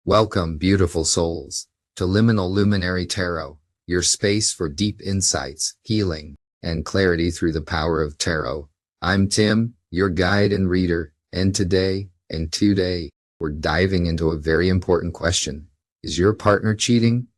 Welcome, beautiful souls, to Liminal Luminary Tarot, your space for deep insights, healing, and clarity through the power of tarot. I'm Tim, your guide and reader, and today, we're diving into a very important question. Is your partner cheating?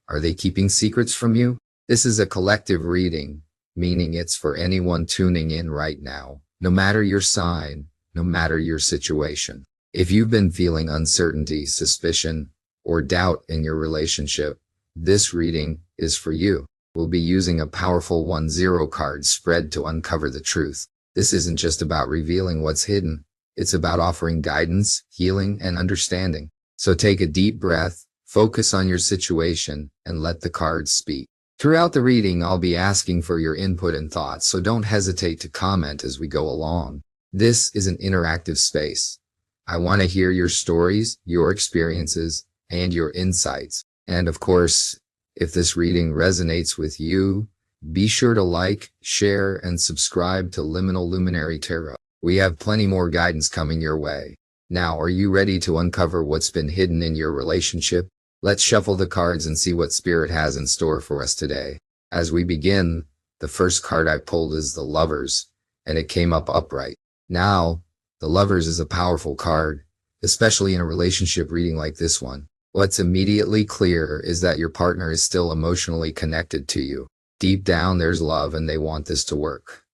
Are they keeping secrets from you? This is a collective reading, meaning it's for anyone tuning in right now, no matter your sign, no matter your situation. If you've been feeling uncertainty, suspicion, or doubt in your relationship, this reading is for you. We'll be using a powerful 1-0 card spread to uncover the truth. This isn't just about revealing what's hidden. It's about offering guidance, healing, and understanding. So take a deep breath, focus on your situation, and let the cards speak. Throughout the reading, I'll be asking for your input and thoughts, so don't hesitate to comment as we go along. This is an interactive space. I want to hear your stories, your experiences, and your insights. And of course, if this reading resonates with you, be sure to like, share, and subscribe to Liminal Luminary Tarot. We have plenty more guidance coming your way. Now, are you ready to uncover what's been hidden in your relationship? Let's shuffle the cards and see what Spirit has in store for us today. As we begin, the first card I pulled is the Lovers, and it came up upright. Now, the Lovers is a powerful card, especially in a relationship reading like this one. What's immediately clear is that your partner is still emotionally connected to you. Deep down, there's love and they want this to work.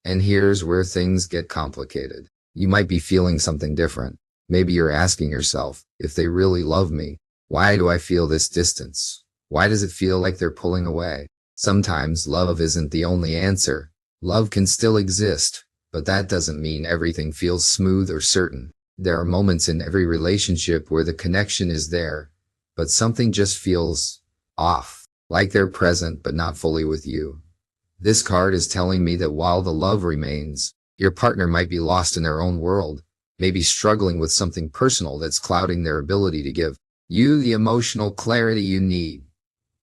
And here's where things get complicated. You might be feeling something different. Maybe you're asking yourself, if they really love me, why do I feel this distance? Why does it feel like they're pulling away? Sometimes love isn't the only answer. Love can still exist, but that doesn't mean everything feels smooth or certain. There are moments in every relationship where the connection is there, but something just feels off, like they're present but not fully with you. This card is telling me that while the love remains, your partner might be lost in their own world, maybe struggling with something personal that's clouding their ability to give you the emotional clarity you need.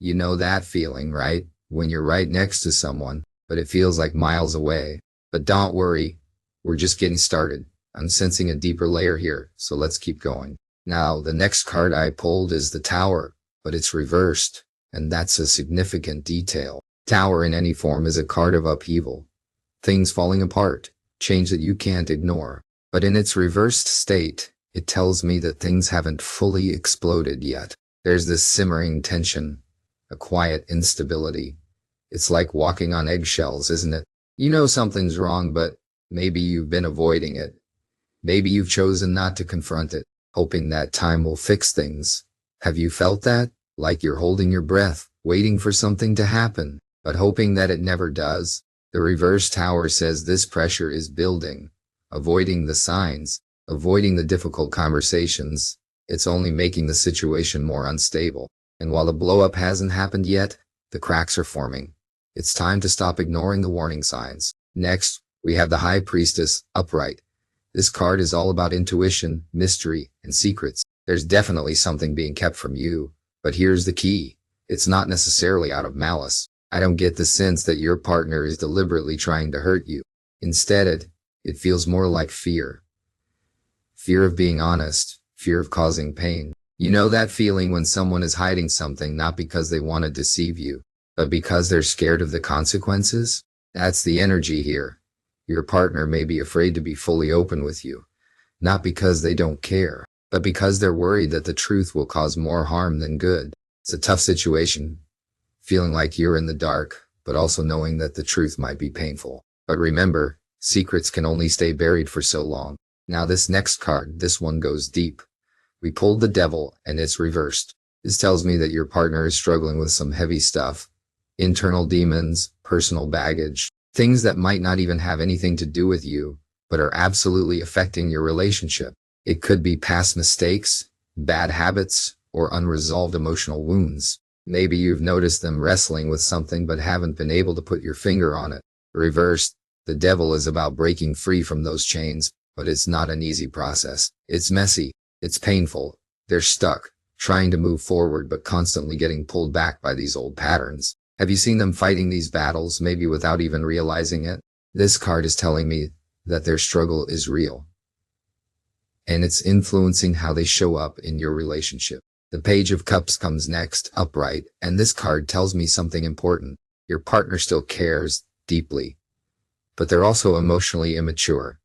You know that feeling, right? When you're right next to someone, but it feels like miles away. But don't worry, we're just getting started. I'm sensing a deeper layer here, so let's keep going. Now, the next card I pulled is the Tower, but it's reversed, and that's a significant detail. Tower in any form is a card of upheaval. Things falling apart, change that you can't ignore. But in its reversed state, it tells me that things haven't fully exploded yet. There's this simmering tension, a quiet instability. It's like walking on eggshells, isn't it? You know something's wrong, but maybe you've been avoiding it. Maybe you've chosen not to confront it, hoping that time will fix things. Have you felt that? Like you're holding your breath, waiting for something to happen, but hoping that it never does? The reverse Tower says this pressure is building, avoiding the signs, avoiding the difficult conversations. It's only making the situation more unstable. And while the blow-up hasn't happened yet, the cracks are forming. It's time to stop ignoring the warning signs. Next, we have the High Priestess, upright. This card is all about intuition, mystery, and secrets. There's definitely something being kept from you, but here's the key. It's not necessarily out of malice. I don't get the sense that your partner is deliberately trying to hurt you. Instead, it feels more like fear. Fear of being honest, fear of causing pain. You know that feeling when someone is hiding something not because they want to deceive you, but because they're scared of the consequences? That's the energy here. Your partner may be afraid to be fully open with you, not because they don't care, but because they're worried that the truth will cause more harm than good. It's a tough situation, feeling like you're in the dark, but also knowing that the truth might be painful. But remember, secrets can only stay buried for so long. Now this next card, this one goes deep. We pulled the Devil, and it's reversed. This tells me that your partner is struggling with some heavy stuff. Internal demons, personal baggage, things that might not even have anything to do with you, but are absolutely affecting your relationship. It could be past mistakes, bad habits, or unresolved emotional wounds. Maybe you've noticed them wrestling with something but haven't been able to put your finger on it. Reversed, the Devil is about breaking free from those chains, but it's not an easy process. It's messy, it's painful. They're stuck, trying to move forward but constantly getting pulled back by these old patterns. Have you seen them fighting these battles, maybe without even realizing it? This card is telling me that their struggle is real. and it's influencing how they show up in your relationship. The Page of Cups comes next, upright, and this card tells me something important. Your partner still cares deeply, but they're also emotionally immature.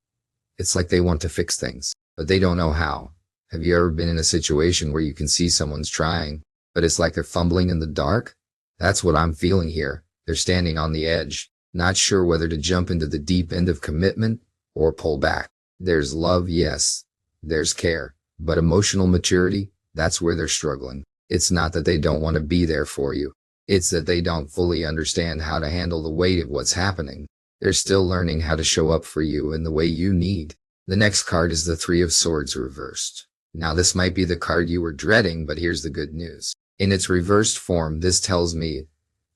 It's like they want to fix things, but they don't know how. Have you ever been in a situation where you can see someone's trying, but it's like they're fumbling in the dark? That's what I'm feeling here. They're standing on the edge, not sure whether to jump into the deep end of commitment or pull back. There's love, yes. There's care, but emotional maturity, that's where they're struggling. It's not that they don't want to be there for you. It's that they don't fully understand how to handle the weight of what's happening. They're still learning how to show up for you in the way you need. The next card is the Three of Swords reversed. Now this might be the card you were dreading, but here's the good news. In its reversed form, this tells me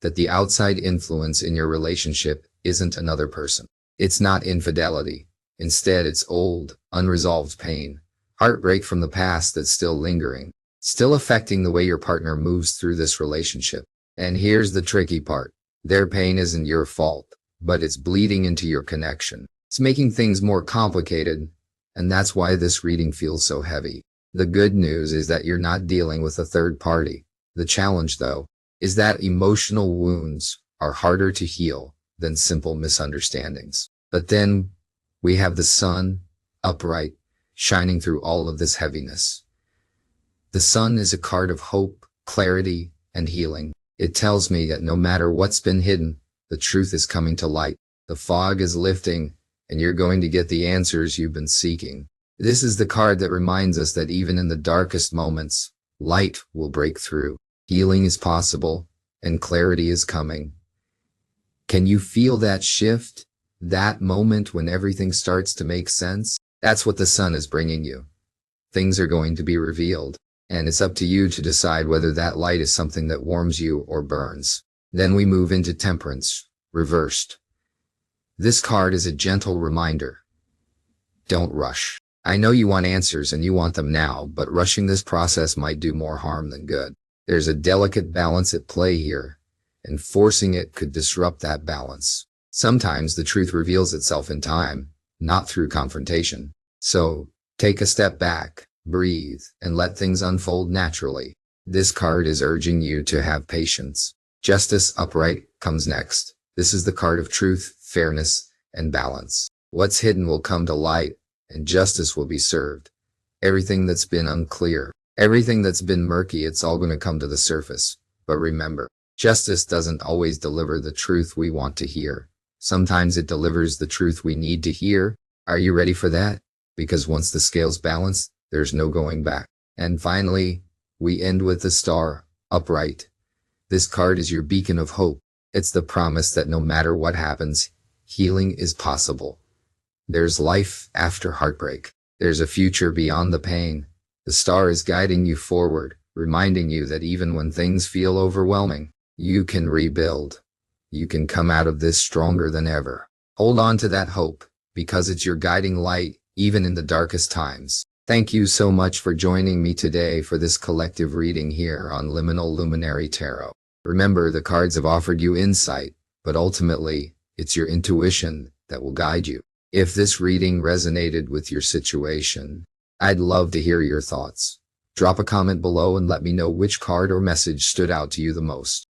that the outside influence in your relationship isn't another person. It's not infidelity. Instead, it's old, unresolved pain, heartbreak from the past that's still lingering, still affecting the way your partner moves through this relationship. And here's the tricky part. Their pain isn't your fault, but it's bleeding into your connection. It's making things more complicated, and that's why this reading feels so heavy. The good news is that you're not dealing with a third party. The challenge, though, is that emotional wounds are harder to heal than simple misunderstandings. But then we have the sun, upright, shining through all of this heaviness. The sun is a card of hope, clarity, and healing. It tells me that no matter what's been hidden, the truth is coming to light. The fog is lifting, and you're going to get the answers you've been seeking. This is the card that reminds us that even in the darkest moments, light will break through. Healing is possible, and clarity is coming. Can you feel that shift? That moment when everything starts to make sense? That's what the sun is bringing you. Things are going to be revealed, and it's up to you to decide whether that light is something that warms you or burns. Then we move into Temperance, reversed. This card is a gentle reminder. Don't rush. I know you want answers and you want them now, but rushing this process might do more harm than good. There's a delicate balance at play here, and forcing it could disrupt that balance. Sometimes the truth reveals itself in time, not through confrontation. So, take a step back, breathe, and let things unfold naturally. This card is urging you to have patience. Justice, upright, comes next. This is the card of truth, fairness, and balance. What's hidden will come to light, and justice will be served. Everything that's been unclear, everything that's been murky, it's all going to come to the surface. But remember, justice doesn't always deliver the truth we want to hear. Sometimes it delivers the truth we need to hear. Are you ready for that? Because once the scales balance, there's no going back. And finally, we end with the star, upright. This card is your beacon of hope. It's the promise that no matter what happens, healing is possible. There's life after heartbreak. There's a future beyond the pain. The star is guiding you forward, reminding you that even when things feel overwhelming, you can rebuild. You can come out of this stronger than ever. Hold on to that hope, because it's your guiding light, even in the darkest times. Thank you so much for joining me today for this collective reading here on Liminal Luminary Tarot. Remember, the cards have offered you insight, but ultimately, it's your intuition that will guide you. If this reading resonated with your situation, I'd love to hear your thoughts. Drop a comment below and let me know which card or message stood out to you the most.